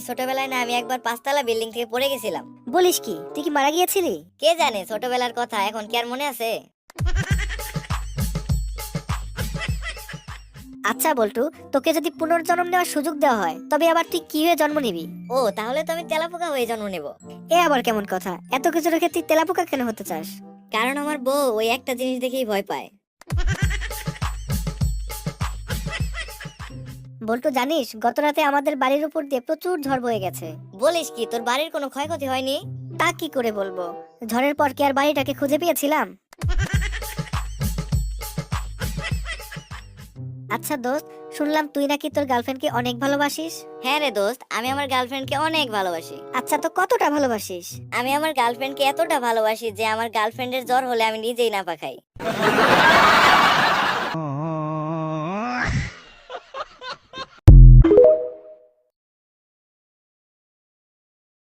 ছোটবেলায় না আমি একবার 5 তলা বিল্ডিং থেকে পড়ে গেছিলাম। বলিস কি, তুই কি মারা গিয়েছিলি? কে জানে, ছোটবেলার কথা এখন কি আর মনে আছে? আচ্ছা বল্টু, তোকে যদি পুনর্জন্ম নেওয়ার সুযোগ দেওয়া হয় তবে আবার তুই কি হয়ে জন্ম নিবি? ও, তাহলে তো আমি তেলাপোকা হয়ে জন্ম নেব। এ আবার কেমন কথা? এত কিছু রেখে তুই তেলাপোকা কেন হতে চাস? কারণ আমার বউ ওই একটা জিনিস দেখেই ভয় পায়। বল্টু জানিস, গত রাতে আমাদের বাড়ির উপর দিয়ে প্রচুর ঝড় বয়ে গেছে। বলিস কি, তোর বাড়ির কোনো ক্ষয়ক্ষতি হয়নি? তা কি করে বলবো, ঝড়ের পর কি আর বাড়িটাকে খুঁজে পেয়েছিলাম? আচ্ছা দোস্ত, শুনলাম তুই নাকি তোর গার্লফ্রেন্ডকে অনেক ভালোবাসিস। হ্যাঁ রে দোস্ত, আমি আমার গার্লফ্রেন্ডকে অনেক ভালোবাসি। আচ্ছা, তো কতটা ভালোবাসিস? আমি আমার গার্লফ্রেন্ডকে এতটা ভালোবাসি যে আমার গার্লফ্রেন্ডের জ্বর হলে আমি নিজেই না পাখাই।